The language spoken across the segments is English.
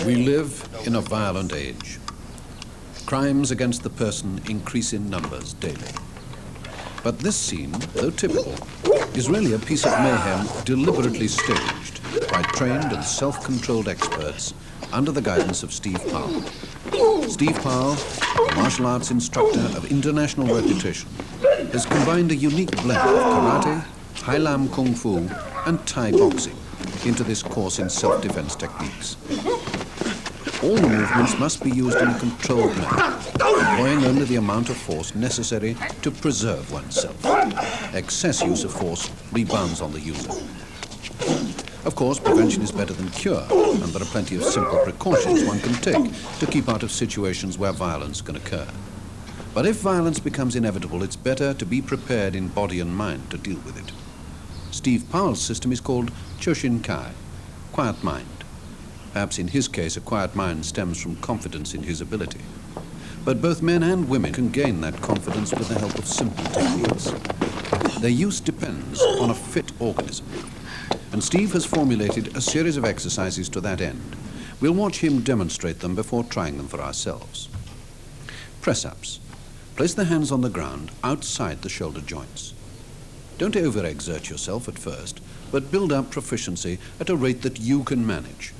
We live in a violent age. Crimes against the person increase in numbers daily. But this scene, though typical, is really a piece of mayhem deliberately staged by trained and self-controlled experts under the guidance of Steve Powell. Steve Powell, a martial arts instructor of international reputation, has combined a unique blend of karate, Hai Lam Kung Fu, and Thai boxing into this course in self-defense techniques. All the movements must be used in a controlled manner, employing only the amount of force necessary to preserve oneself. Excess use of force rebounds on the user. Of course, prevention is better than cure, and there are plenty of simple precautions one can take to keep out of situations where violence can occur. But if violence becomes inevitable, it's better to be prepared in body and mind to deal with it. Steve Powell's system is called Choshin Kai, quiet mind. Perhaps in his case, a quiet mind stems from confidence in his ability. But both men and women can gain that confidence with the help of simple techniques. Their use depends on a fit organism. And Steve has formulated a series of exercises to that end. We'll watch him demonstrate them before trying them for ourselves. Press-ups. Place the hands on the ground outside the shoulder joints. Don't overexert yourself at first, but build up proficiency at a rate that you can manage.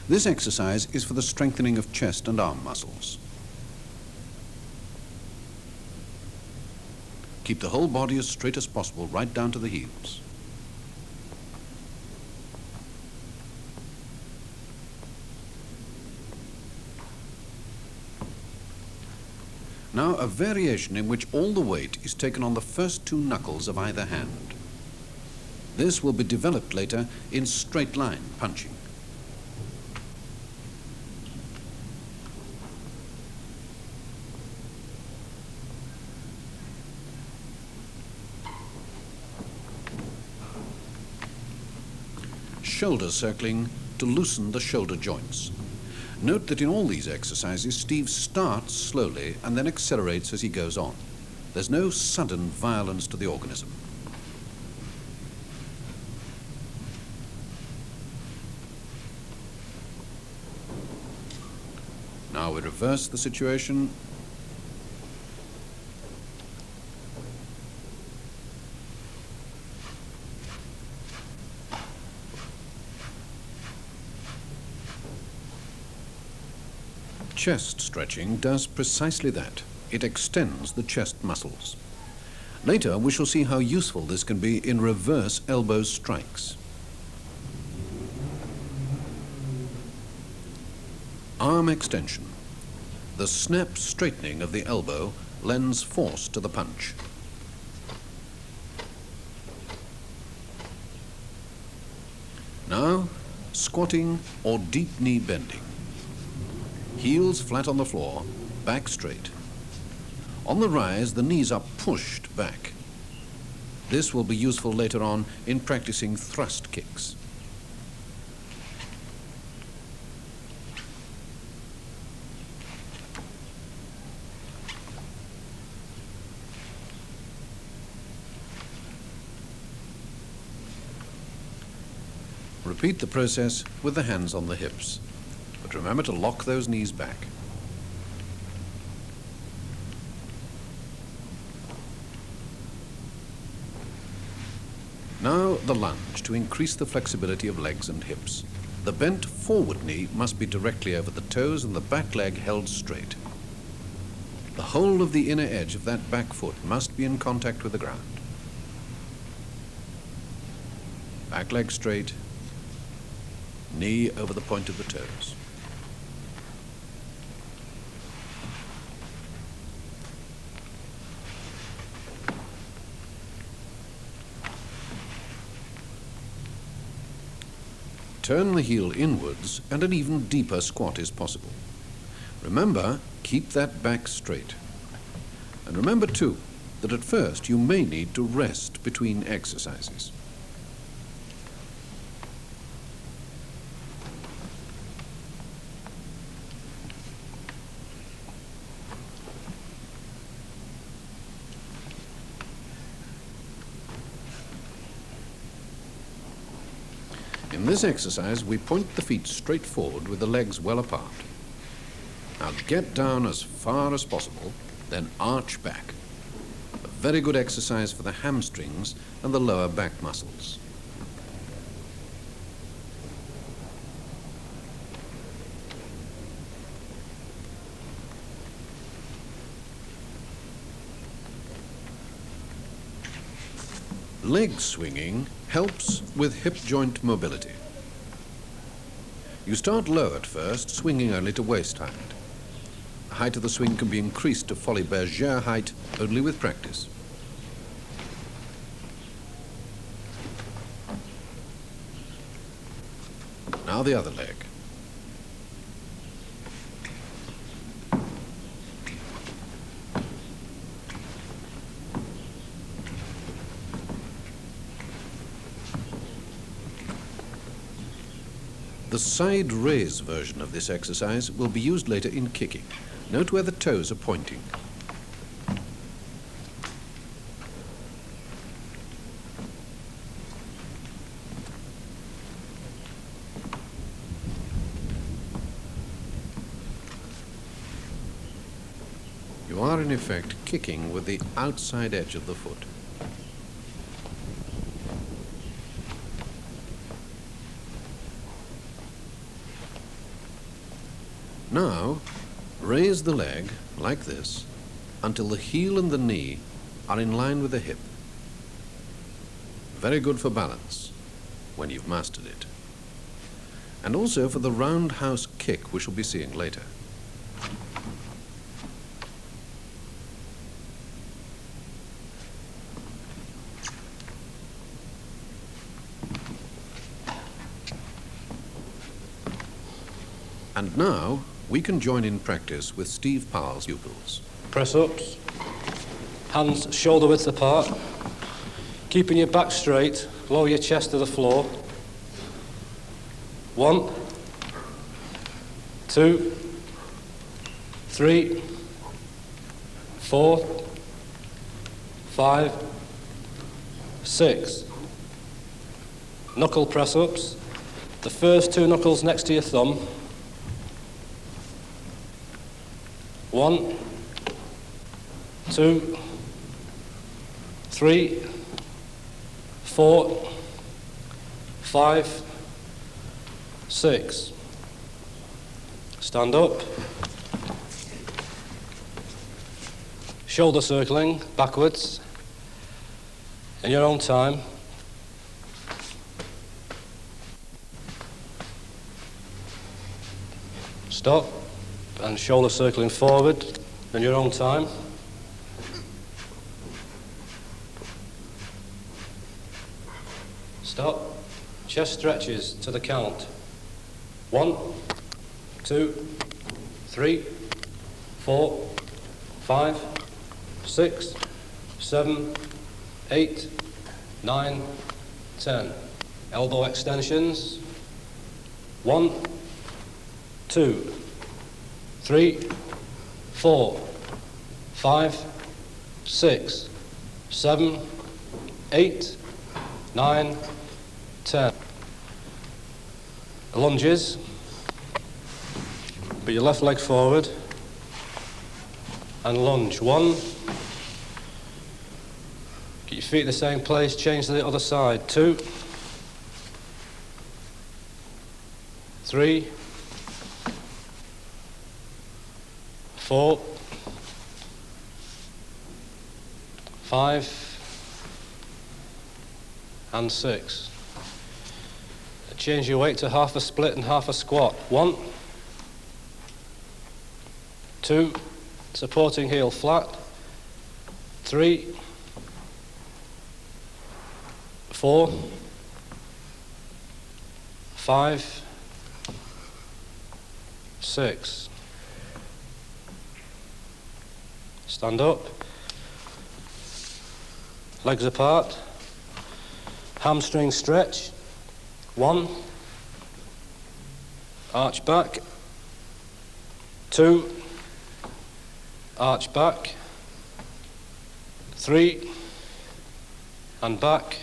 This exercise is for the strengthening of chest and arm muscles. Keep the whole body as straight as possible, right down to the heels. Now, a variation in which all the weight is taken on the first two knuckles of either hand. This will be developed later in straight line punching. Shoulder circling to loosen the shoulder joints. Note that in all these exercises, Steve starts slowly and then accelerates as he goes on. There's no sudden violence to the organism. Now we reverse the situation. Chest stretching does precisely that. It extends the chest muscles. Later, we shall see how useful this can be in reverse elbow strikes. Arm extension. The snap straightening of the elbow lends force to the punch. Now, squatting or deep knee bending. Heels flat on the floor, back straight. On the rise, the knees are pushed back. This will be useful later on in practicing thrust kicks. Repeat the process with the hands on the hips. But remember to lock those knees back. Now the lunge to increase the flexibility of legs and hips. The bent forward knee must be directly over the toes and the back leg held straight. The whole of the inner edge of that back foot must be in contact with the ground. Back leg straight, knee over the point of the toes. Turn the heel inwards and an even deeper squat is possible. Remember, keep that back straight. And remember too, that at first you may need to rest between exercises. In In this exercise, we point the feet straight forward with the legs well apart. Now get down as far as possible, then arch back. A very good exercise for the hamstrings and the lower back muscles. Leg swinging helps with hip joint mobility. You start low at first, swinging only to waist height. The height of the swing can be increased to Folie Bergère height only with practice. Now the other leg. The side raise version of this exercise will be used later in kicking. Note where the toes are pointing. You are in effect kicking with the outside edge of the foot. Now, raise the leg, like this, until the heel and the knee are in line with the hip. Very good for balance, when you've mastered it. And also for the roundhouse kick we shall be seeing later. And now, we can join in practice with Steve Powell's pupils. Press-ups, hands shoulder width apart, keeping your back straight, lower your chest to the floor. 1, 2, 3, 4, 5, 6. Knuckle press-ups, the first 2 knuckles next to your thumb. 1, 2, 3, 4, 5, 6. Stand up. Shoulder circling backwards in your own time. Stop. And shoulder circling forward in your own time. Stop. Chest stretches to the count. 1, 2, 3, 4, 5, 6, 7, 8, 9, 10. Elbow extensions. 1, 2, 3, 4, 5, 6, 7, 8, 9, 10. Lunges. Put your left leg forward and lunge. 1. Keep your feet in the same place, change to the other side. 2, 3, 4, 5, and 6. Change your weight to half a split and half a squat. 1, 2, supporting heel flat. 3, 4, 5, 6. Stand up. Legs apart. Hamstring stretch. 1. Arch back. 2. Arch back. 3. And back.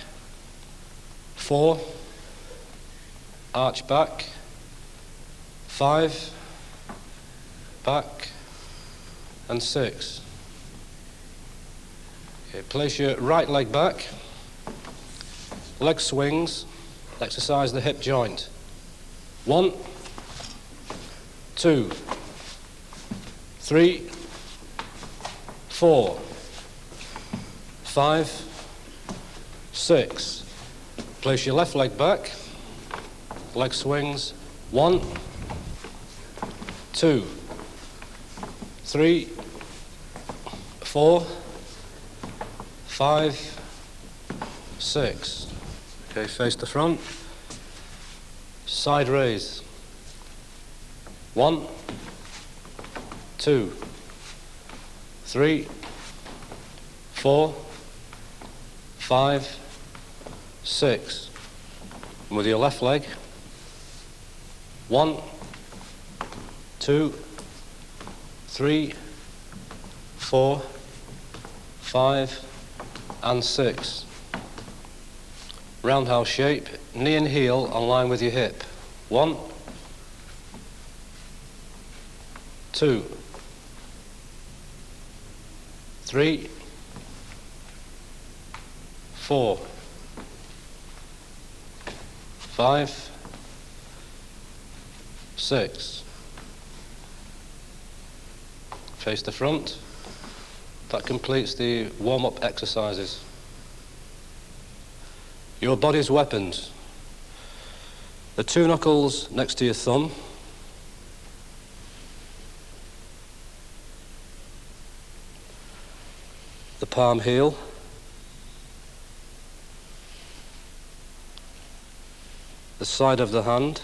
4. arch back, 5, back, and 6. Okay, place your right leg back, leg swings, exercise the hip joint. 1, 2, 3, 4, 5, 6. Place your left leg back, leg swings. 1, 2, 3, 4, 5, 6. Okay, face the front. Side raise. 1, 2, 3, 4, 5, 6. And with your left leg. 1, 2, 3, 4, 5, and 6. Roundhouse shape, knee and heel on line with your hip. 1, 2, 3, 4, 5, 6. Face the front. That completes the warm-up exercises. Your body's weapons. The 2 knuckles next to your thumb. The palm heel. The side of the hand.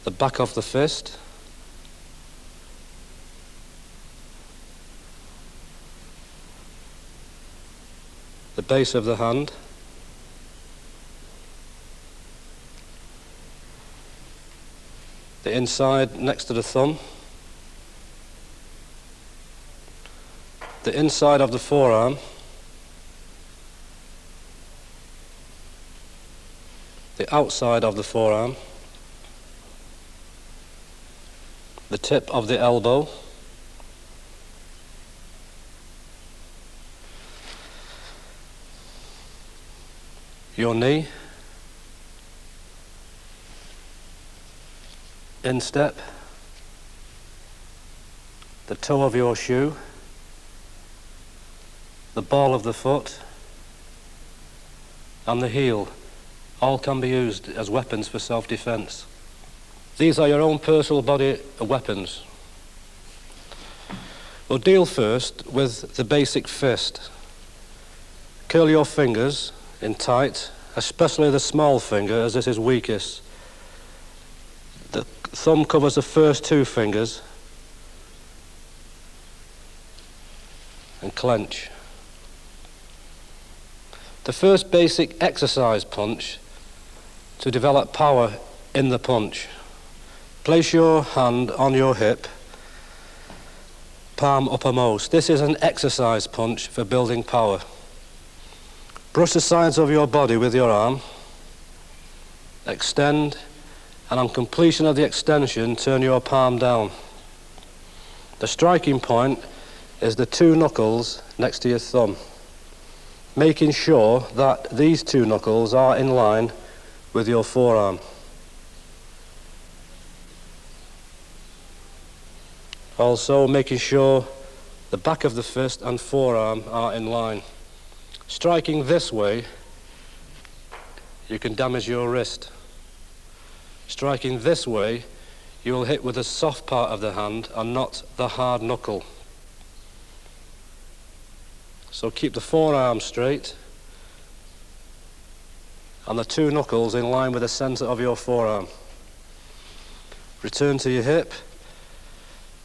The back of the fist. The base of the hand. The inside next to the thumb. The inside of the forearm. The outside of the forearm. The tip of the elbow. Your knee. Instep. The toe of your shoe. The ball of the foot. And the heel. All can be used as weapons for self-defense. These are your own personal body weapons. We'll deal first with the basic fist. Curl your fingers in tight, especially the small finger, as this is weakest. The thumb covers the first 2 fingers. And clench. The first basic exercise punch to develop power in the punch. Place your hand on your hip, palm uppermost. This is an exercise punch for building power. Brush the sides of your body with your arm, extend, and on completion of the extension, turn your palm down. The striking point is the 2 knuckles next to your thumb, making sure that these 2 knuckles are in line with your forearm. Also making sure the back of the fist and forearm are in line. Striking this way, you can damage your wrist. Striking this way, you will hit with the soft part of the hand and not the hard knuckle. So keep the forearm straight and the 2 knuckles in line with the center of your forearm. Return to your hip,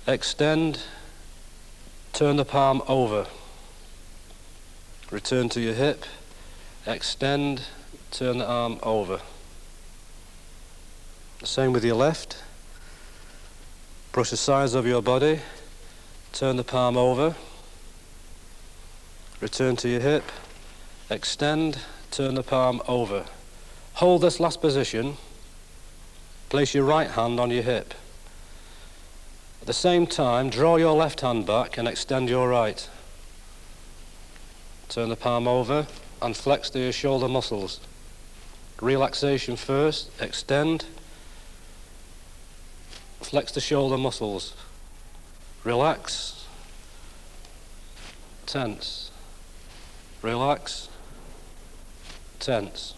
extend, turn the palm over. Return to your hip, extend, turn the arm over. The same with your left. Brush the sides of your body, turn the palm over, return to your hip, Extend, turn the palm over. Hold this last position. Place your right hand on your hip. At the same time, draw your left hand back and extend your right. Turn the palm over and flex to your shoulder muscles. Relaxation first, extend, flex the shoulder muscles. Relax, tense, relax, tense.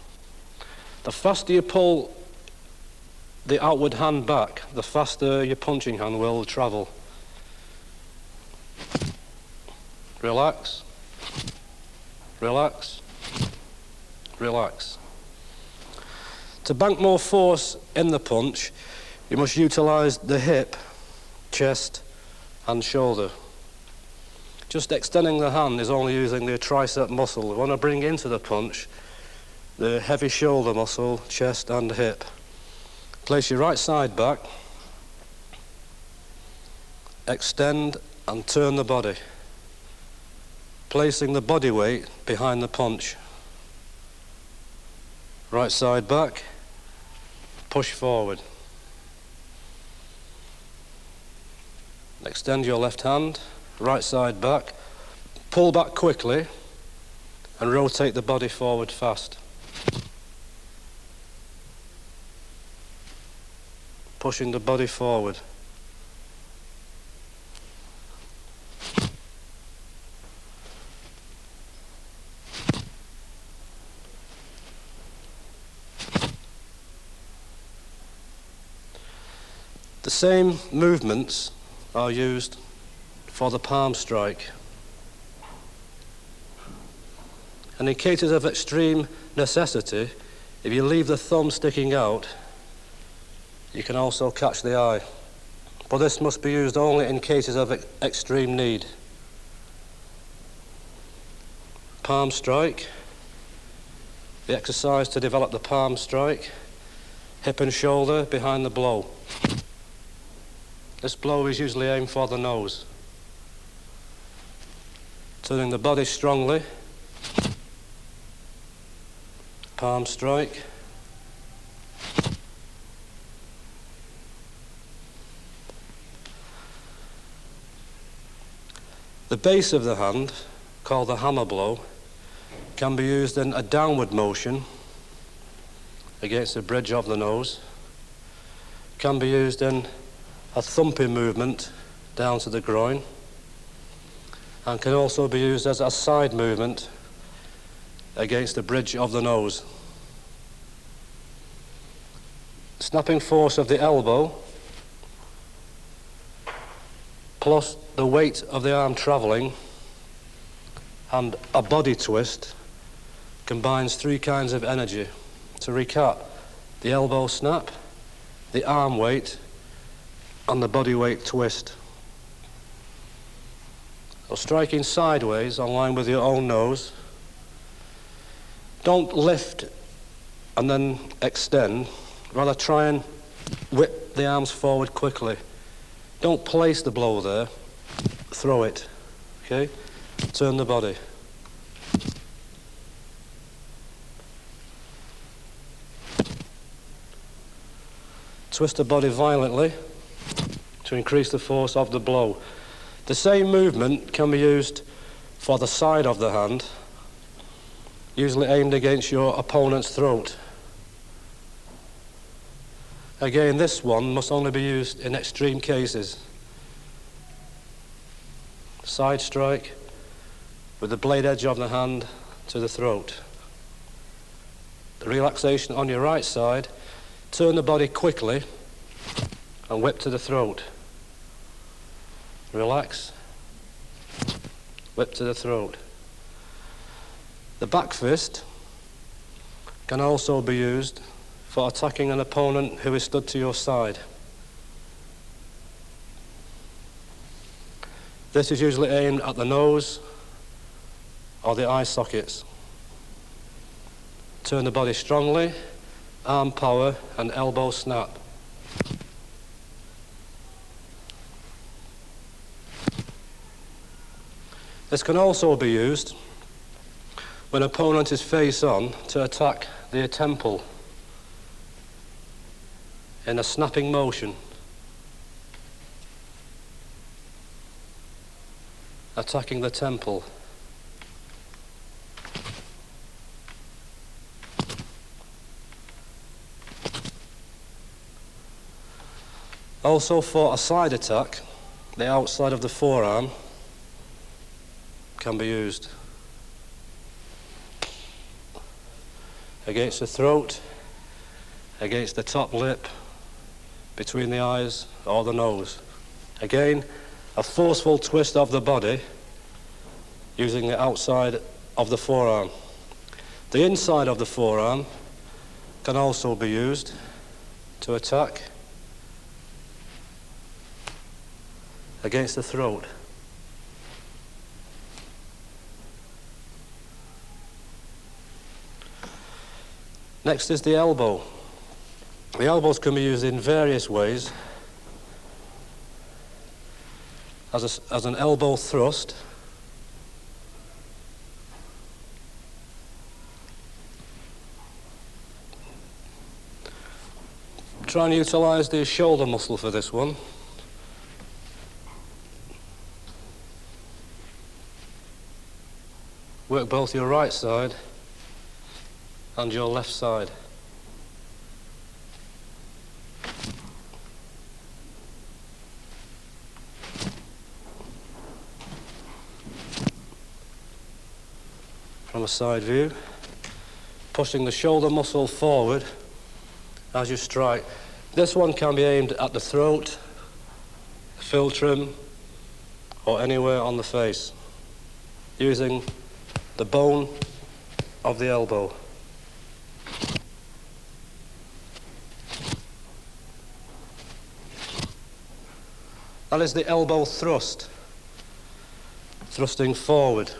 The faster you pull the outward hand back, the faster your punching hand will travel. Relax, relax, relax. To bank more force in the punch, you must utilize the hip, chest, and shoulder. Just extending the hand is only using the tricep muscle. We want to bring into the punch the heavy shoulder muscle, chest, and hip. Place your right side back, extend and turn the body, placing the body weight behind the punch. Right side back, push forward. Extend your left hand, right side back, pull back quickly and rotate the body forward fast. Pushing the body forward. The same movements are used for the palm strike. And in cases of extreme necessity, if you leave the thumb sticking out, you can also catch the eye. But this must be used only in cases of extreme need. Palm strike. The exercise to develop the palm strike. Hip and shoulder behind the blow. This blow is usually aimed for the nose. Turning the body strongly. Palm strike. The base of the hand, called the hammer blow, can be used in a downward motion against the bridge of the nose. Can be used in a thumping movement down to the groin, and can also be used as a side movement against the bridge of the nose. Snapping force of the elbow plus the weight of the arm travelling and a body twist combines three kinds of energy. To recap, the elbow snap, the arm weight, and the body weight twist. So striking sideways on line with your own nose. Don't lift and then extend. Rather try and whip the arms forward quickly. Don't place the blow there, throw it, okay? Turn the body. Twist the body violently to increase the force of the blow. The same movement can be used for the side of the hand, usually aimed against your opponent's throat. Again, this one must only be used in extreme cases. Side strike with the blade edge of the hand to the throat. The relaxation on your right side, turn the body quickly and whip to the throat. Relax, whip to the throat. The back fist can also be used for attacking an opponent who is stood to your side. This is usually aimed at the nose or the eye sockets. Turn the body strongly, arm power and elbow snap. This can also be used when opponent is face on to attack the temple in a snapping motion. Attacking the temple. Also for a side attack, the outside of the forearm can be used against the throat, against the top lip, between the eyes or the nose. Again, a forceful twist of the body using the outside of the forearm. The inside of the forearm can also be used to attack against the throat. Next is the elbow. The elbows can be used in various ways. As an elbow thrust, try and utilize the shoulder muscle for this one. Work both your right side and your left side. From a side view, pushing the shoulder muscle forward as you strike. This one can be aimed at the throat, philtrum, or anywhere on the face, using the bone of the elbow. That is the elbow thrust, thrusting forward.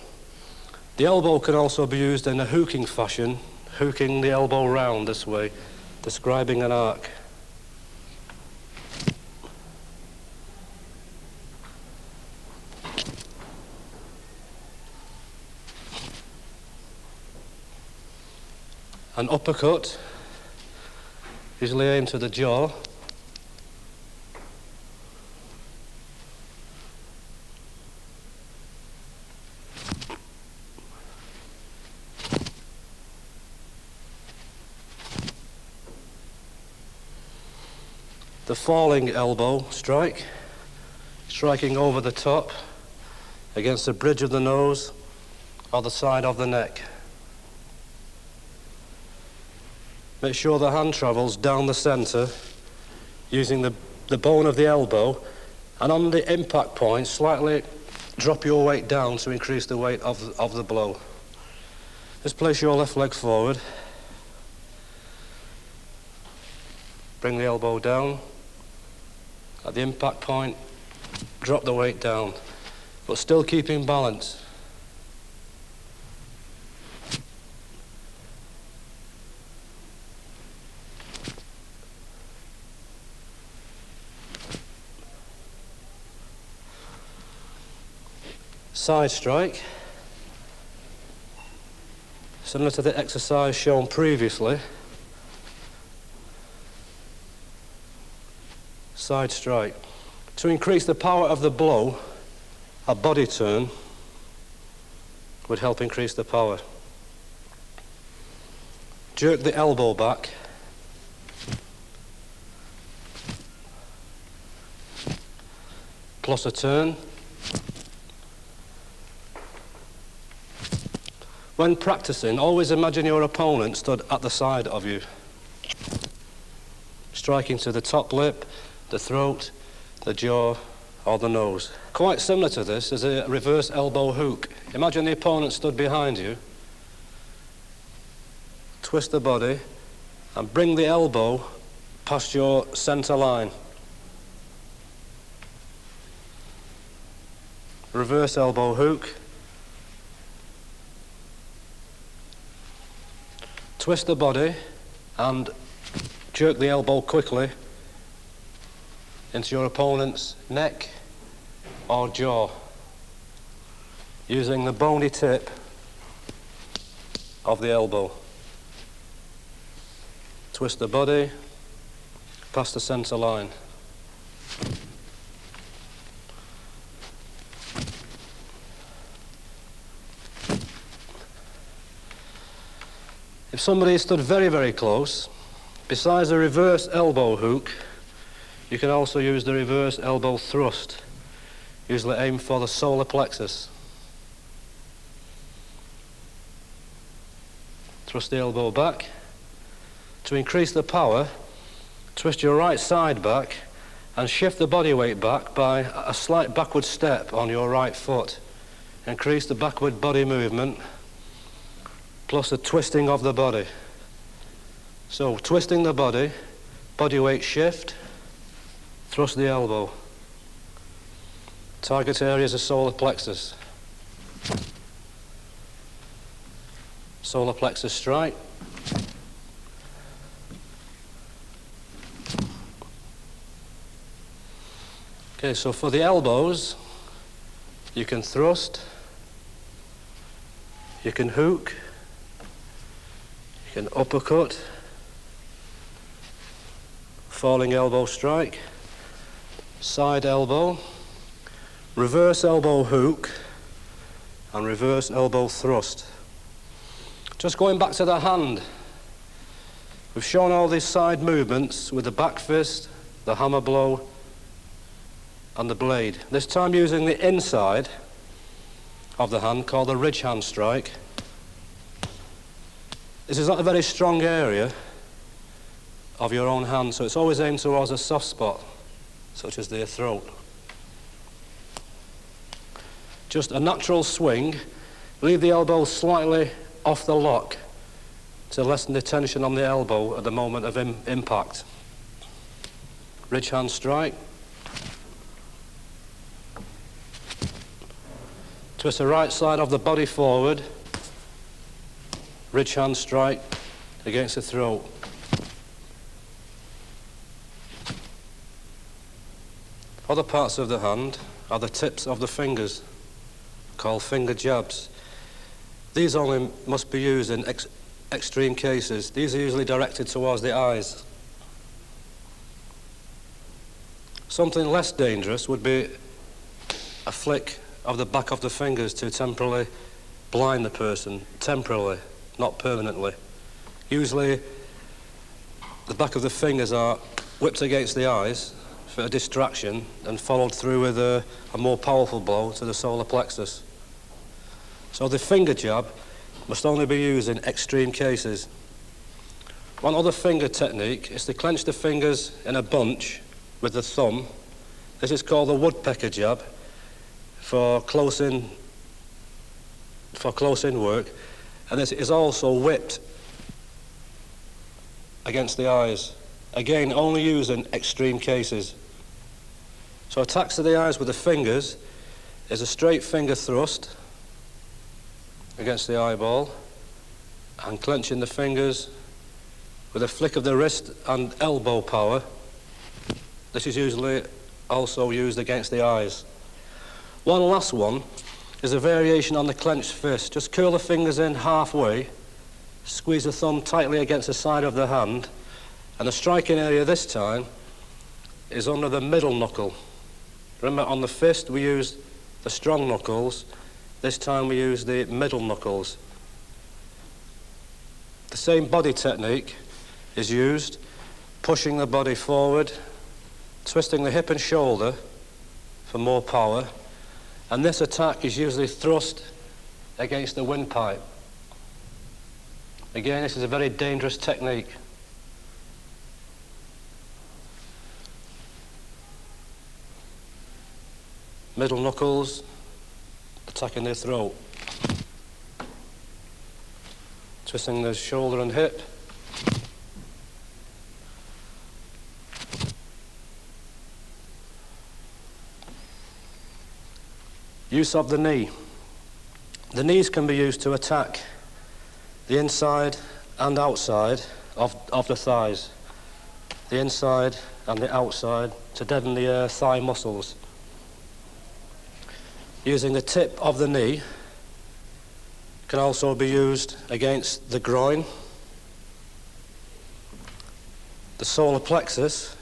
The elbow can also be used in a hooking fashion, hooking the elbow round this way, describing an arc. An uppercut, usually aimed to the jaw. The falling elbow strike, striking over the top against the bridge of the nose or the side of the neck. Make sure the hand travels down the center using the bone of the elbow, and on the impact point slightly drop your weight down to increase the weight of the blow. Just place your left leg forward, bring the elbow down. At the impact point, drop the weight down, but still keeping balance. Side strike, similar to the exercise shown previously. Side strike. To increase the power of the blow, a body turn would help increase the power. Jerk the elbow back. Plus a turn. When practicing, always imagine your opponent stood at the side of you, striking to the top lip, the throat, the jaw, or the nose. Quite similar to this is a reverse elbow hook. Imagine the opponent stood behind you, twist the body, and bring the elbow past your center line. Reverse elbow hook. Twist the body and jerk the elbow quickly into your opponent's neck or jaw, using the bony tip of the elbow. Twist the body past the centre line. If somebody stood very, very close, besides the reverse elbow hook, you can also use the reverse elbow thrust, usually aimed for the solar plexus. Thrust the elbow back. To increase the power, twist your right side back and shift the body weight back by a slight backward step on your right foot. Increase the backward body movement plus the twisting of the body. So, twisting the body, body weight shift, thrust the elbow. Target area is the solar plexus. Solar plexus strike. Okay, so for the elbows, you can thrust, you can hook, you can uppercut, falling elbow strike, side elbow, reverse elbow hook, and reverse elbow thrust. Just going back to the hand, we've shown all these side movements with the back fist, the hammer blow, and the blade. This time using the inside of the hand, called the ridge hand strike. This is not a very strong area of your own hand, so it's always aimed towards a soft spot, such as their throat. Just a natural swing. Leave the elbow slightly off the lock to lessen the tension on the elbow at the moment of impact. Ridge hand strike. Twist the right side of the body forward. Ridge hand strike against the throat. Other parts of the hand are the tips of the fingers, called finger jabs. These only must be used in extreme cases. These are usually directed towards the eyes. Something less dangerous would be a flick of the back of the fingers to temporarily blind the person, temporarily, not permanently. Usually the back of the fingers are whipped against the eyes for a distraction and followed through with a more powerful blow to the solar plexus. So the finger jab must only be used in extreme cases. One other finger technique is to clench the fingers in a bunch with the thumb. This is called the woodpecker jab for close-in work, and this is also whipped against the eyes. Again, only used in extreme cases. So attacks to the eyes with the fingers is a straight finger thrust against the eyeball, and clenching the fingers with a flick of the wrist and elbow power. This is usually also used against the eyes. One last one is a variation on the clenched fist. Just curl the fingers in halfway, squeeze the thumb tightly against the side of the hand, and the striking area this time is under the middle knuckle. Remember, on the fist we used the strong knuckles. This time we use the middle knuckles. The same body technique is used, pushing the body forward, twisting the hip and shoulder for more power, and this attack is usually thrust against the windpipe. Again, this is a very dangerous technique. Middle knuckles, attacking the throat. Twisting the shoulder and hip. Use of the knee. The knees can be used to attack the inside and outside of the thighs. The inside and the outside to deaden the thigh muscles. Using the tip of the knee, Can also be used against the groin, the solar plexus,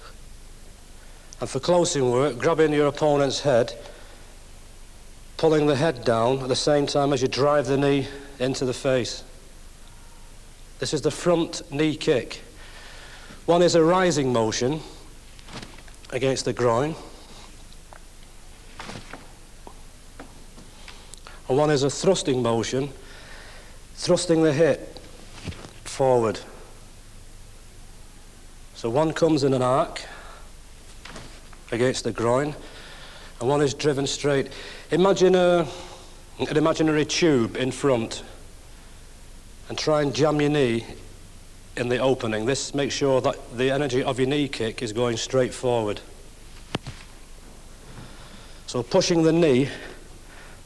and for closing work, grabbing your opponent's head, pulling the head down at the same time as you drive the knee into the face. This is the front knee kick. One is a rising motion against the groin, and one is a thrusting motion, thrusting the hip forward. So one comes in an arc against the groin, and one is driven straight. Imagine an imaginary tube in front, and try and jam your knee in the opening. This makes sure that the energy of your knee kick is going straight forward. So pushing the knee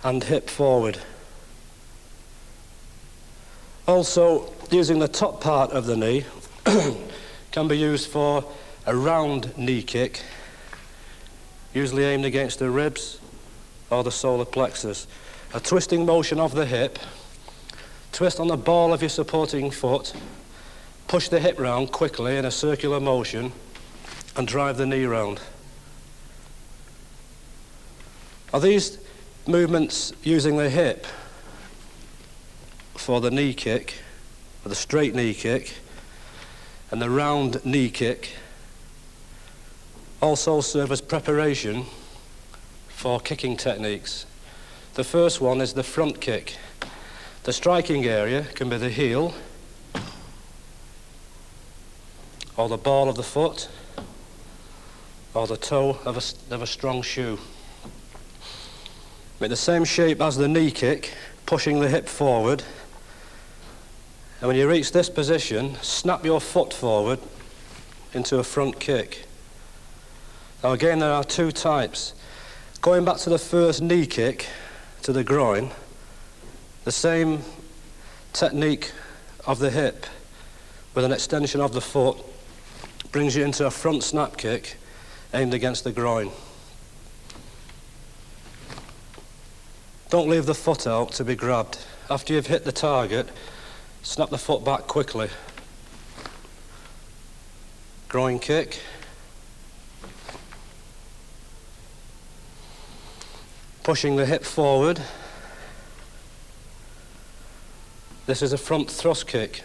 and hip forward. Also, using the top part of the knee can be used for a round knee kick, usually aimed against the ribs or the solar plexus. A twisting motion of the hip, twist on the ball of your supporting foot, push the hip round quickly in a circular motion, and drive the knee round. Are these movements using the hip for the knee kick, for the straight knee kick, and the round knee kick also serve as preparation for kicking techniques. The first one is the front kick. The striking area can be the heel or the ball of the foot or the toe of a strong shoe. Make the same shape as the knee kick, pushing the hip forward. And when you reach this position, snap your foot forward into a front kick. Now again, there are two types. Going back to the first knee kick, to the groin, the same technique of the hip with an extension of the foot brings you into a front snap kick aimed against the groin. Don't leave the foot out to be grabbed. After you've hit the target, snap the foot back quickly. Groin kick. Pushing the hip forward. This is a front thrust kick.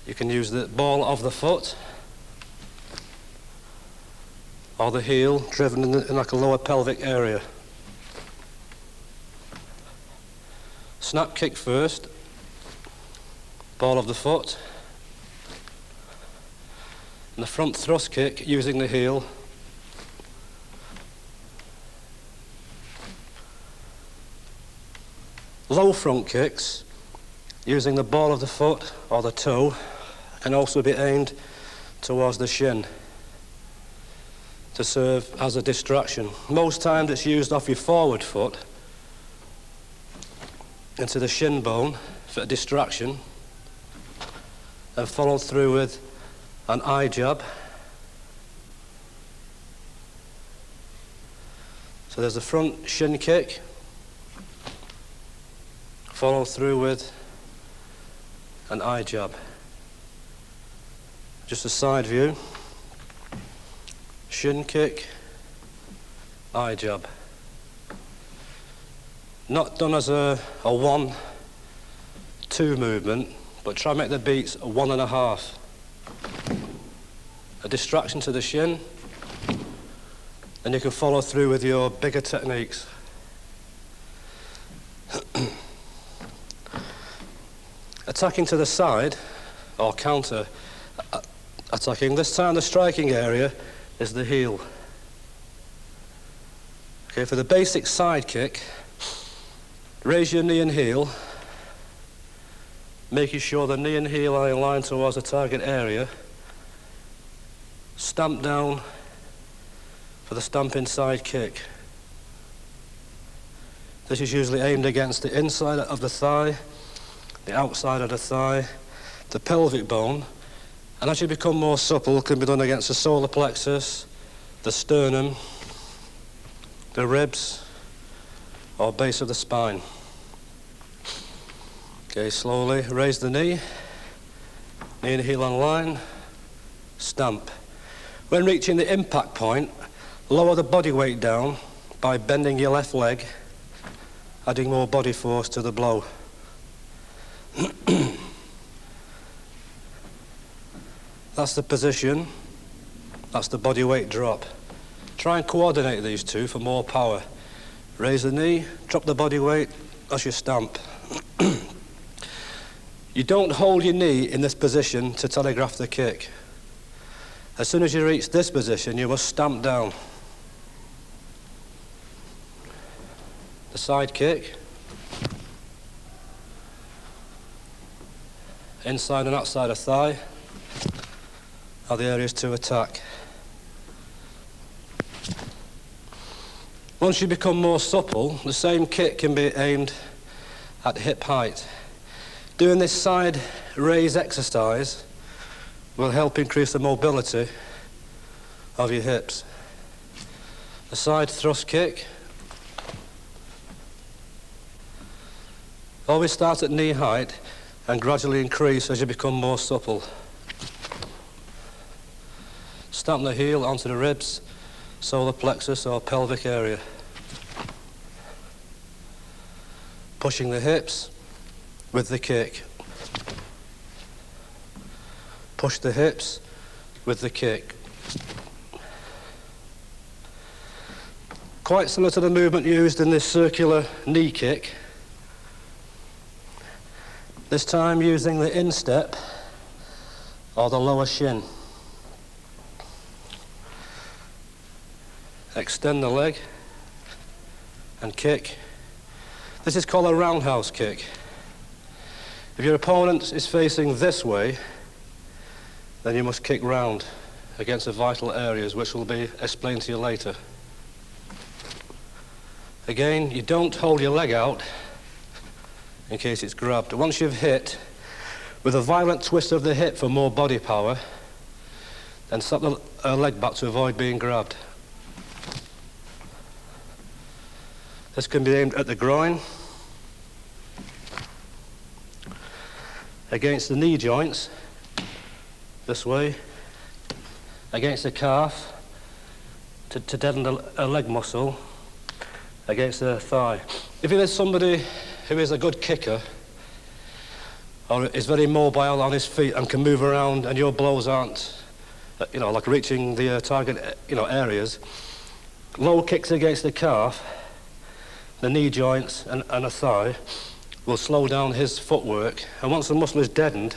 You can use the ball of the foot or the heel driven in like a lower pelvic area. Snap kick first, ball of the foot, and the front thrust kick using the heel. Low front kicks using the ball of the foot or the toe can also be aimed towards the shin to serve as a distraction. Most times it's used off your forward foot into the shin bone for a distraction, and followed through with an eye jab. So there's the front shin kick, followed through with an eye jab. Just a side view. Shin kick, eye jab. Not done as a 1-2 movement, but try and make the beats a 1.5. A distraction to the shin, and you can follow through with your bigger techniques. Attacking to the side, or counter attacking, this time the striking area is the heel. Okay, for the basic side kick, raise your knee and heel, making sure the knee and heel are in line towards the target area. Stamp down for the stamping side kick. This is usually aimed against the inside of the thigh, the outside of the thigh, the pelvic bone, and as you become more supple, it can be done against the solar plexus, the sternum, the ribs, or base of the spine. Okay, slowly raise the knee and heel on line, stamp. When reaching the impact point, lower the body weight down by bending your left leg, adding more body force to the blow. That's the position, that's the body weight drop. Try and coordinate these two for more power. Raise the knee, drop the body weight, that's your stamp. You don't hold your knee in this position to telegraph the kick. As soon as you reach this position, you must stamp down. The side kick. Inside and outside of thigh are the areas to attack. Once you become more supple, the same kick can be aimed at hip height. Doing this side raise exercise will help increase the mobility of your hips. The side thrust kick. Always start at knee height and gradually increase as you become more supple. Stamp the heel onto the ribs, solar plexus or pelvic area. Pushing the hips with the kick. Push the hips with the kick. Quite similar to the movement used in this circular knee kick. This time using the instep or the lower shin. Extend the leg and kick. This is called a roundhouse kick. If your opponent is facing this way, then you must kick round against the vital areas, which will be explained to you later. Again, you don't hold your leg out in case it's grabbed. Once you've hit, with a violent twist of the hip for more body power, then slap the leg back to avoid being grabbed. This can be aimed at the groin, against the knee joints, this way, against the calf, to deaden a leg muscle, against the thigh. If there's somebody who is a good kicker, or is very mobile on his feet and can move around, and your blows aren't, like reaching the target, areas, low kicks against the calf, the knee joints and a thigh will slow down his footwork, and once the muscle is deadened,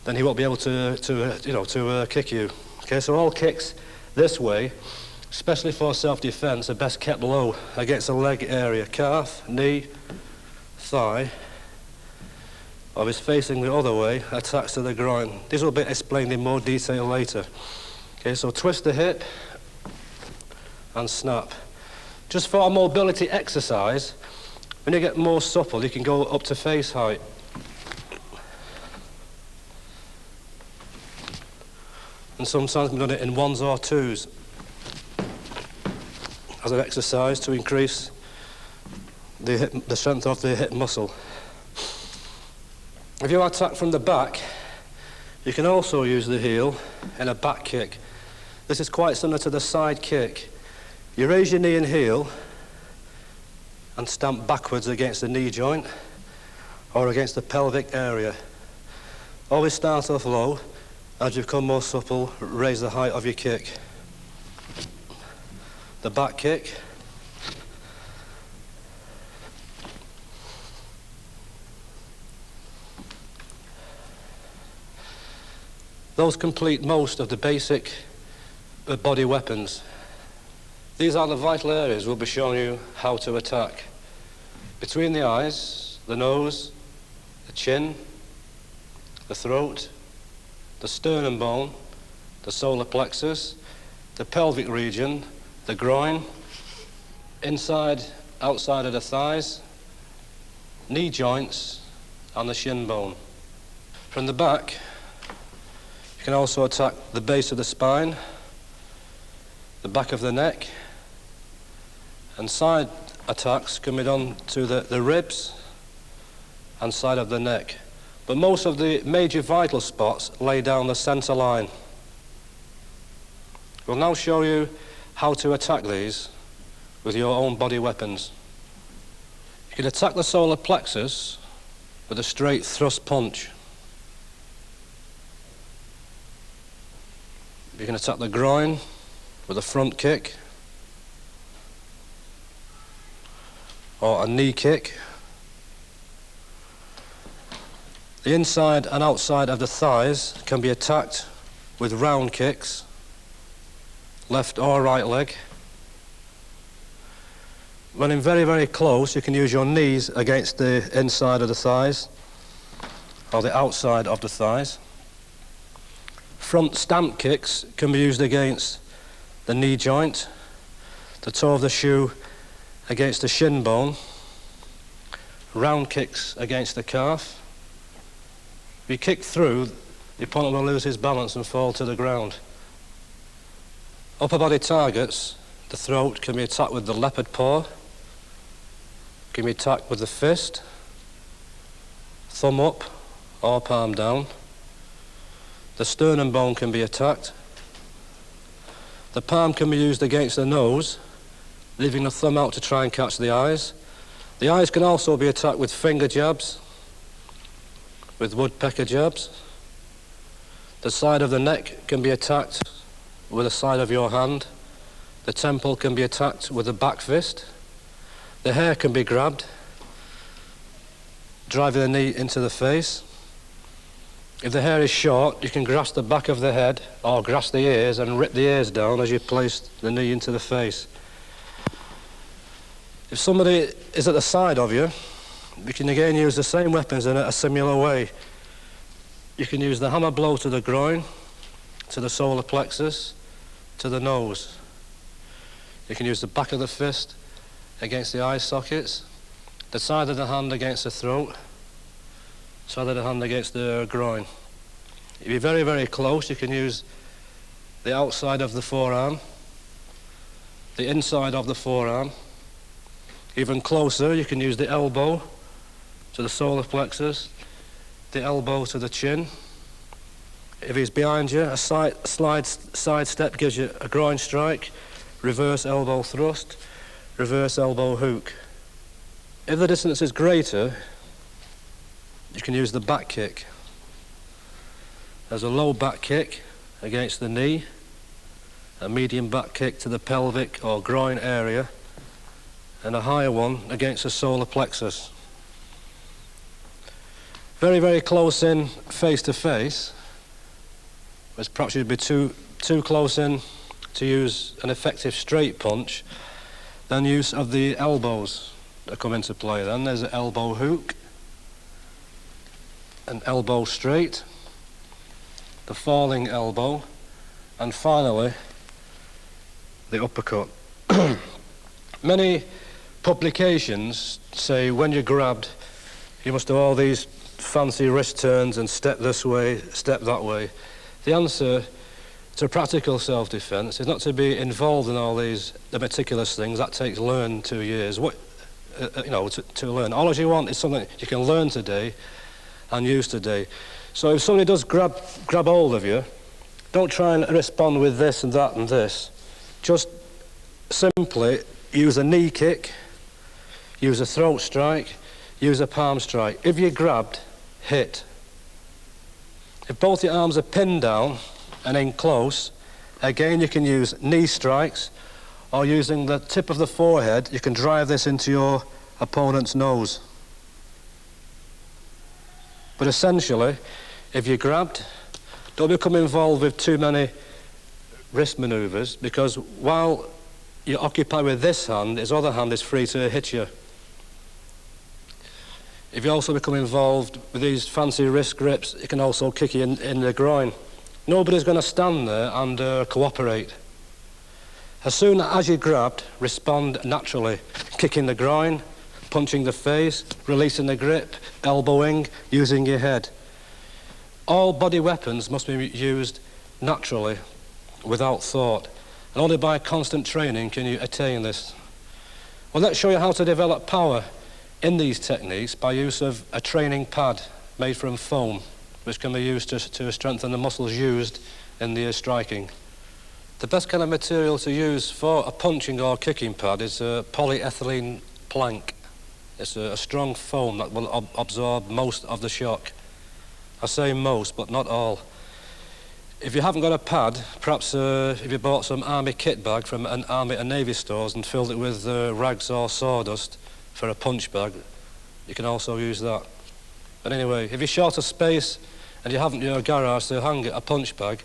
then he won't be able to kick you. Okay, so all kicks this way, especially for self-defense, are best kept low against the leg area, calf, knee, thigh. Or if he's facing the other way, attacks to the groin. These will be explained in more detail later. Okay, so twist the hip and snap. Just for a mobility exercise, when you get more supple, you can go up to face height. And sometimes we've done it in ones or twos as an exercise to increase the strength of the hip muscle. If you attack from the back, you can also use the heel in a back kick. This is quite similar to the side kick. You raise your knee and heel and stamp backwards against the knee joint or against the pelvic area. Always start off low. As you become more supple, raise the height of your kick. The back kick. Those complete most of the basic body weapons. These are the vital areas we'll be showing you how to attack. Between the eyes, the nose, the chin, the throat, the sternum bone, the solar plexus, the pelvic region, the groin, inside, outside of the thighs, knee joints, and the shin bone. From the back, you can also attack the base of the spine, the back of the neck, and side attacks can be done to the ribs and side of the neck. But most of the major vital spots lay down the center line. We'll now show you how to attack these with your own body weapons. You can attack the solar plexus with a straight thrust punch. You can attack the groin with a front kick or a knee kick. The inside and outside of the thighs can be attacked with round kicks, left or right leg. When in very, very close, you can use your knees against the inside of the thighs or the outside of the thighs. Front stamp kicks can be used against the knee joint, the toe of the shoe against the shin bone, round kicks against the calf. If you kick through, the opponent will lose his balance and fall to the ground. Upper body targets, the throat, can be attacked with the leopard paw, can be attacked with the fist, thumb up or palm down. The sternum bone can be attacked. The palm can be used against the nose, leaving the thumb out to try and catch the eyes. The eyes can also be attacked with finger jabs, with woodpecker jabs. The side of the neck can be attacked with the side of your hand. The temple can be attacked with a back fist. The hair can be grabbed, driving the knee into the face. If the hair is short, you can grasp the back of the head or grasp the ears and rip the ears down as you place the knee into the face. If somebody is at the side of you, you can again use the same weapons in a similar way. You can use the hammer blow to the groin, to the solar plexus, to the nose. You can use the back of the fist against the eye sockets, the side of the hand against the throat, side of the hand against the groin. If you're very, very close, you can use the outside of the forearm, the inside of the forearm. Even closer, you can use the elbow to the solar plexus, the elbow to the chin. If he's behind you, a side step gives you a groin strike, reverse elbow thrust, reverse elbow hook. If the distance is greater, you can use the back kick. There's a low back kick against the knee, a medium back kick to the pelvic or groin area, and a higher one against the solar plexus. Very, very close in face to face, whereas perhaps you'd be too close in to use an effective straight punch. Then use of the elbows that come into play. Then there's an elbow hook, an elbow straight, the falling elbow, and finally the uppercut. Many publications say when you're grabbed, you must do all these fancy wrist turns and step this way, step that way. The answer to practical self-defense is not to be involved in all the meticulous things. That takes 2 years. To learn. All you want is something you can learn today and use today. So if somebody does grab hold of you, don't try and respond with this and that and this. Just simply use a knee kick, use a throat strike, use a palm strike. If you're grabbed, hit. If both your arms are pinned down and in close, again you can use knee strikes, or using the tip of the forehead, you can drive this into your opponent's nose. But essentially, if you're grabbed, don't become involved with too many wrist maneuvers, because while you're occupied with this hand, his other hand is free to hit you. If you also become involved with these fancy wrist grips, it can also kick you in the groin. Nobody's going to stand there and cooperate. As soon as you're grabbed, respond naturally, kicking the groin, punching the face, releasing the grip, elbowing, using your head. All body weapons must be used naturally, without thought, and only by constant training can you attain this. Well, let's show you how to develop power in these techniques by use of a training pad made from foam, which can be used to strengthen the muscles used in the striking. The best kind of material to use for a punching or kicking pad is a polyethylene plank. It's a strong foam that will absorb most of the shock. I say most, but not all. If you haven't got a pad, perhaps if you bought some army kit bag from an army and navy stores and filled it with rags or sawdust for a punch bag, you can also use that. But anyway, if you're short of space and you haven't in your garage to hang a punch bag,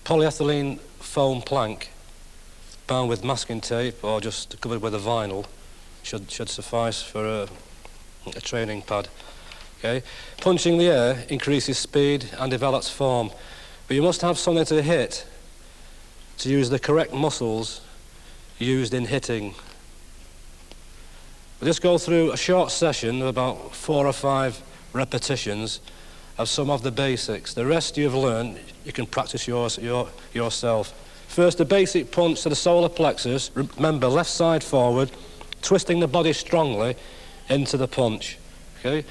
polyethylene foam plank bound with masking tape or just covered with a vinyl should suffice for a training pad. Okay? Punching the air increases speed and develops form, but you must have something to hit to use the correct muscles used in hitting. We'll just go through a short session of about 4 or 5 repetitions of some of the basics. The rest you've learned, you can practice yourself. First, a basic punch to the solar plexus. Remember, left side forward, twisting the body strongly into the punch. Okay?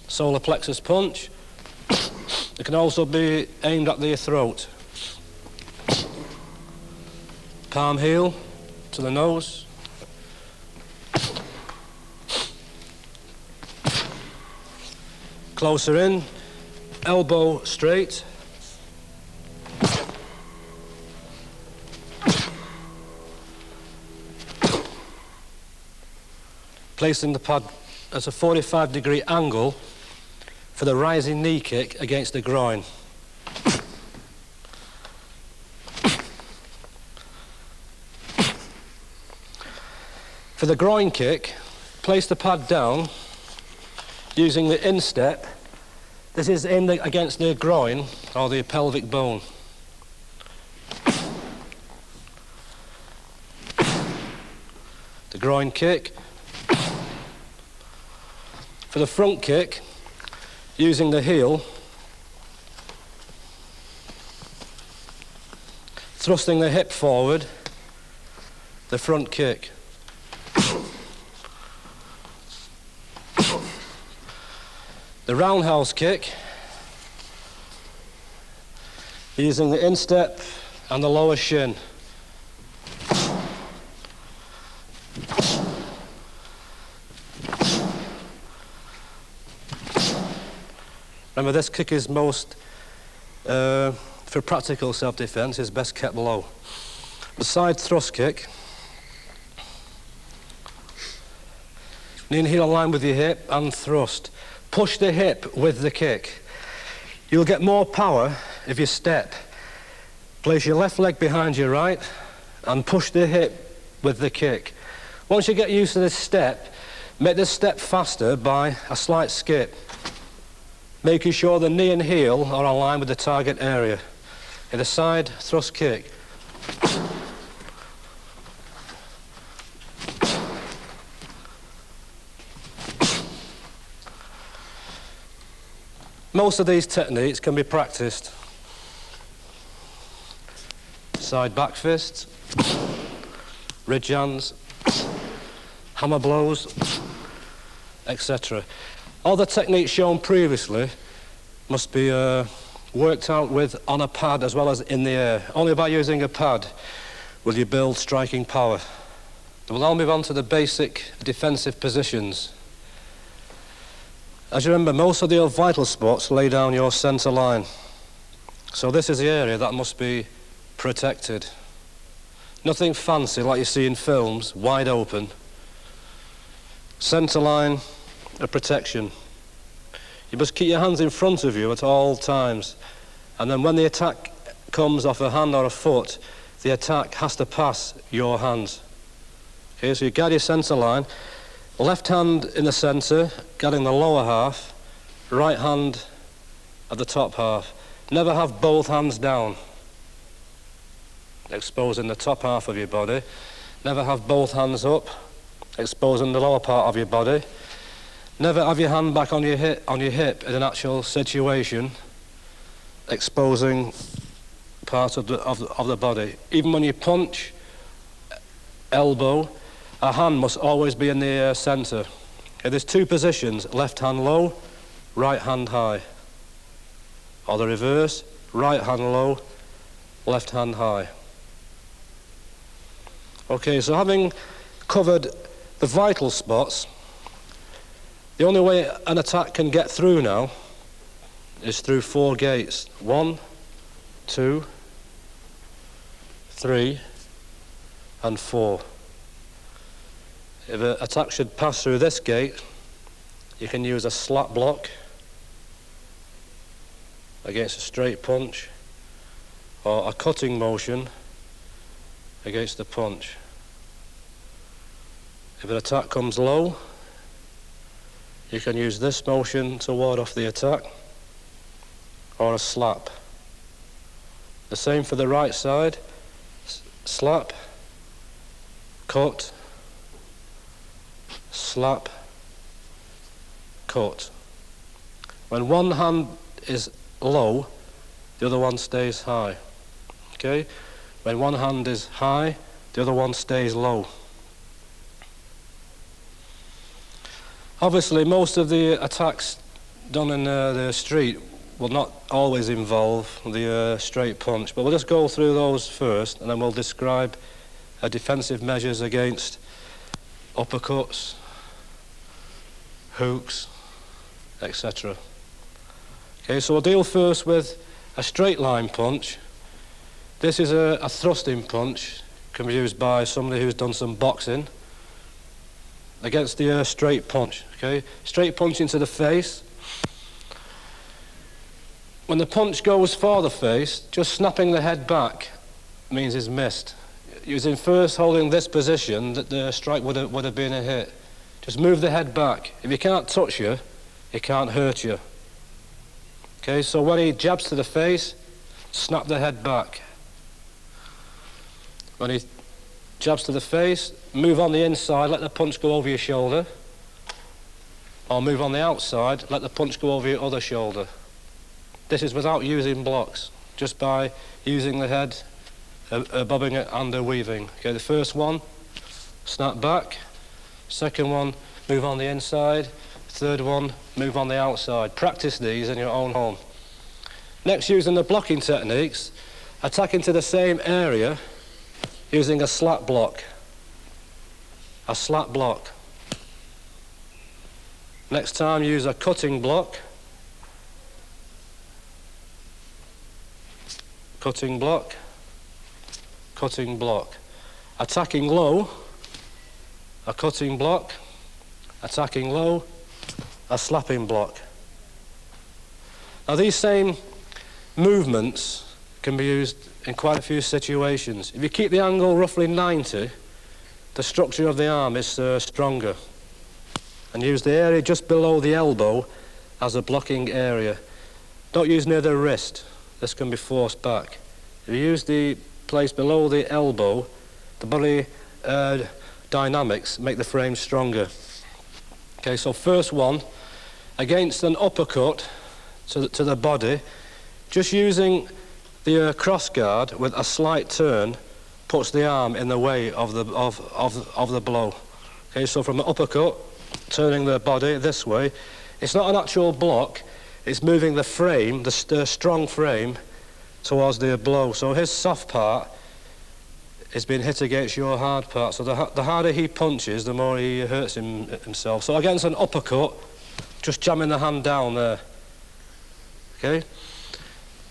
Solar plexus punch. It can also be aimed at the throat. Palm heel to the nose. Closer in, elbow straight. Placing the pad at a 45-degree angle for the rising knee kick against the groin. For the groin kick, place the pad down using the instep. This is aimed against the groin or the pelvic bone. The groin kick. For the front kick, using the heel, thrusting the hip forward, the front kick. The roundhouse kick, using the instep and the lower shin. Remember, this kick is most, for practical self-defense, is best kept low. The side thrust kick, knee and heel align with your hip and thrust. Push the hip with the kick. You'll get more power if you step. Place your left leg behind your right and push the hip with the kick. Once you get used to this step, make this step faster by a slight skip, making sure the knee and heel are aligned with the target area. In the side thrust kick. Most of these techniques can be practiced. Side back fists, ridge hands, hammer blows, etc. All the techniques shown previously must be worked out with on a pad as well as in the air. Only by using a pad will you build striking power. We'll now move on to the basic defensive positions. As you remember, most of the vital spots lay down your centre line. So this is the area that must be protected. Nothing fancy like you see in films, wide open. Centre line of protection. You must keep your hands in front of you at all times. And then when the attack comes off a hand or a foot, the attack has to pass your hands. Okay, so you guard your centre line. Left hand in the centre, guarding the lower half. Right hand at the top half. Never have both hands down, exposing the top half of your body. Never have both hands up, exposing the lower part of your body. Never have your hand back on your hip in an actual situation, exposing part of the body. Even when you punch, elbow, our hand must always be in the centre. Okay, there's two positions, left hand low, right hand high. Or the reverse, right hand low, left hand high. Okay, so having covered the vital spots, the only way an attack can get through now is through 4 gates. 1, 2, 3, and 4. If an attack should pass through this gate, you can use a slap block against a straight punch, or a cutting motion against the punch. If an attack comes low, you can use this motion to ward off the attack, or a slap. The same for the right side, slap, cut, slap, cut. When one hand is low, the other one stays high. Okay? When one hand is high, the other one stays low. Obviously, most of the attacks done in the street will not always involve the straight punch, but we'll just go through those first, and then we'll describe defensive measures against uppercuts, hooks, etc. Okay, so we'll deal first with a straight line punch. This is a thrusting punch, can be used by somebody who's done some boxing against the straight punch. Okay, straight punch into the face. When the punch goes for the face, just snapping the head back means it's missed. Using first holding this position, that the strike would have been a hit. Just move the head back. If he can't touch you, he can't hurt you. Okay, so when he jabs to the face, snap the head back. When he jabs to the face, move on the inside, let the punch go over your shoulder. Or move on the outside, let the punch go over your other shoulder. This is without using blocks, just by using the head, bobbing it and weaving. Okay, the first one, snap back. Second one, move on the inside. Third one, move on the outside. Practice these in your own home. Next, using the blocking techniques, attack into the same area using a slap block. A slap block. Next time, use a cutting block. Cutting block. Cutting block. Attacking low, a cutting block. Attacking low, a slapping block. Now these same movements can be used in quite a few situations. If you keep the angle roughly 90, the structure of the arm is stronger. And use the area just below the elbow as a blocking area. Don't use near the wrist. This can be forced back. If you use the place below the elbow, the body dynamics make the frame stronger. Okay, so first one, against an uppercut to the body, just using the cross guard with a slight turn puts the arm in the way of the blow. Okay, so from an uppercut, turning the body this way, it's not an actual block, it's moving the frame, the strong frame, towards the blow. So his soft part is being hit against your hard part. So the harder he punches, the more he hurts himself. So against an uppercut, just jamming the hand down there. Okay?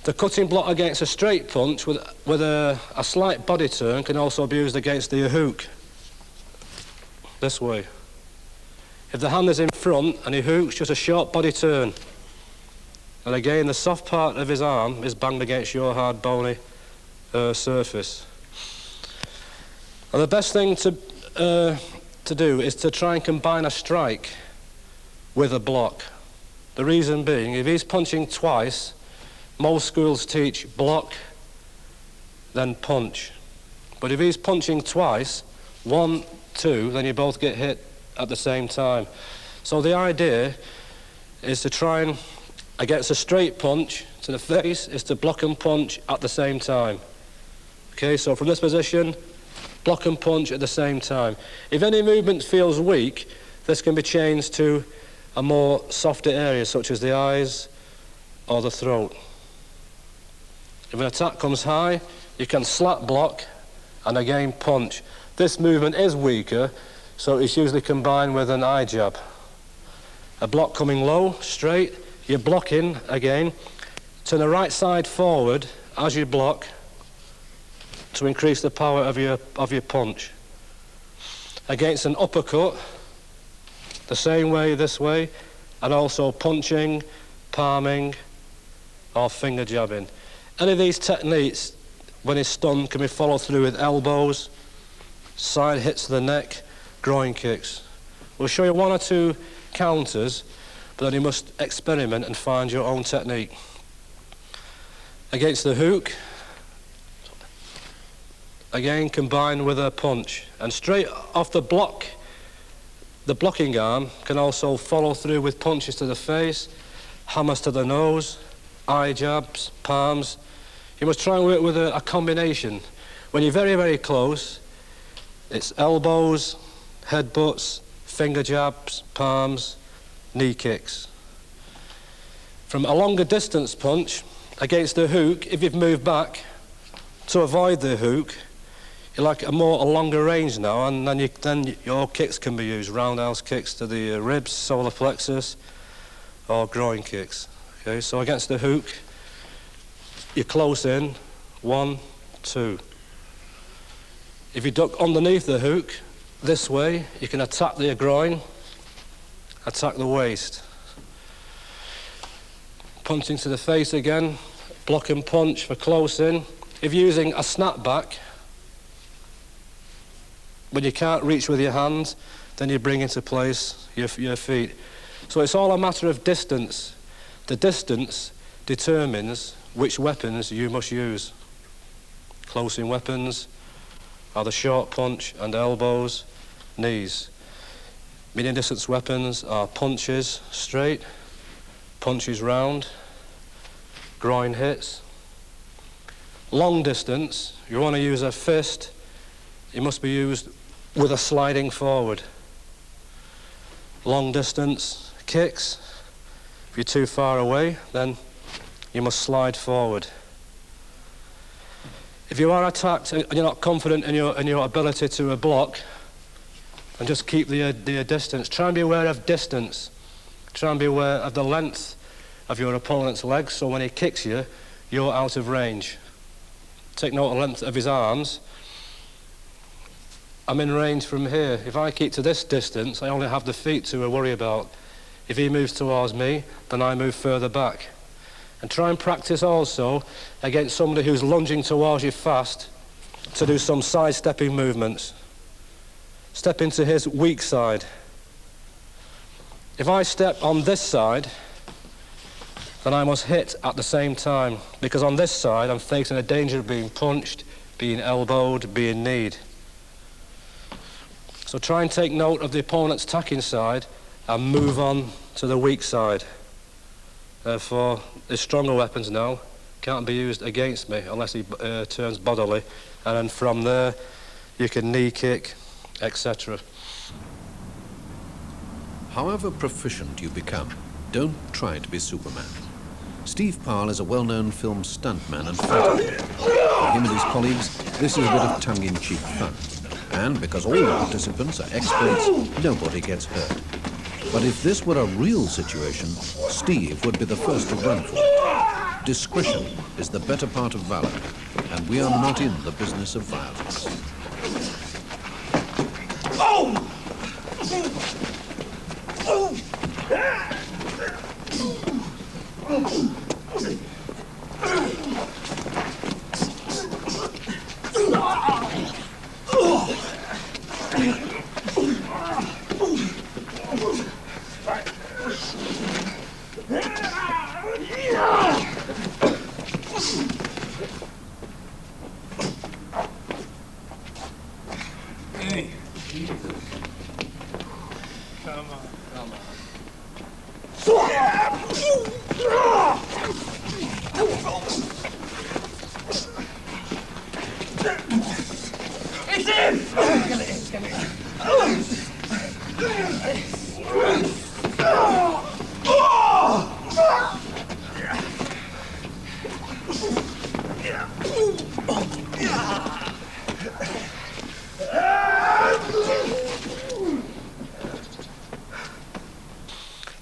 The cutting block against a straight punch with a slight body turn can also be used against the hook. This way. If the hand is in front and he hooks, just a short body turn. And again, the soft part of his arm is banged against your hard, bony surface. And the best thing to do is to try and combine a strike with a block. The reason being, if he's punching twice, most schools teach block, then punch. But if he's punching twice, 1, 2, then you both get hit at the same time. So the idea is to try and, against a straight punch to the face, is to block and punch at the same time. Okay, so from this position, block and punch at the same time. If any movement feels weak, this can be changed to a more softer area, such as the eyes or the throat. If an attack comes high, you can slap block and again punch. This movement is weaker, so it's usually combined with an eye jab. A block coming low, straight, you're blocking again. Turn the right side forward as you block to increase the power of your punch. Against an uppercut, the same way, this way, and also punching, palming, or finger jabbing. Any of these techniques, when he's stunned, can be followed through with elbows, side hits to the neck, groin kicks. We'll show you one or two counters, but then you must experiment and find your own technique. Against the hook, again combined with a punch. And straight off the block, the blocking arm can also follow through with punches to the face, hammers to the nose, eye jabs, palms. You must try and work with a combination. When you're very, very close, it's elbows, headbutts, finger jabs, palms, knee kicks. From a longer distance punch, against the hook, if you've moved back to avoid the hook, you're like a longer range now, and then your kicks can be used, roundhouse kicks to the ribs, solar plexus, or groin kicks. Okay, so against the hook, you're close in, 1, 2. If you duck underneath the hook, this way, you can attack the groin, attack the waist. Punching to the face again, block and punch for close in. If you're using a snapback, when you can't reach with your hands, then you bring into place your feet. So it's all a matter of distance. The distance determines which weapons you must use. Close-in weapons are the short punch and elbows, knees. Medium distance weapons are punches straight, punches round, groin hits. Long distance, you want to use a fist, it must be used with a sliding forward. Long distance kicks, if you're too far away, then you must slide forward. If you are attacked and you're not confident in your ability to block, and just keep the distance. Try and be aware of distance. Try and be aware of the length of your opponent's legs, so when he kicks you, you're out of range. Take note of the length of his arms. I'm in range from here. If I keep to this distance, I only have the feet to worry about. If he moves towards me, then I move further back. And try and practice also against somebody who's lunging towards you fast to do some sidestepping movements. Step into his weak side. If I step on this side, then I must hit at the same time, because on this side I'm facing a danger of being punched, being elbowed, being kneed. So try and take note of the opponent's attacking side and move on to the weak side. Therefore, the stronger weapons now can't be used against me unless he turns bodily, and then from there you can knee kick, etc. However proficient you become, don't try to be Superman. Steve Powell is a well-known film stuntman and fighter. For him and his colleagues, this is a bit of tongue-in-cheek fun. And because all the participants are experts, nobody gets hurt. But if this were a real situation, Steve would be the first to run for it. Discretion is the better part of valor, and we are not in the business of violence. Hey, Jesus. Come on, come on. It's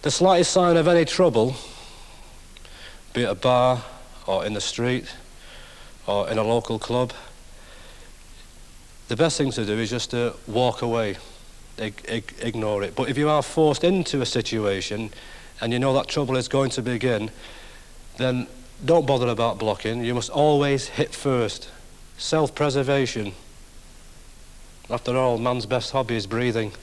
The slightest sign of any trouble, be it a bar or in the street or in a local club, the best thing to do is just to walk away, ignore it. But if you are forced into a situation and you know that trouble is going to begin, then don't bother about blocking. You must always hit first. Self-preservation. After all, man's best hobby is breathing.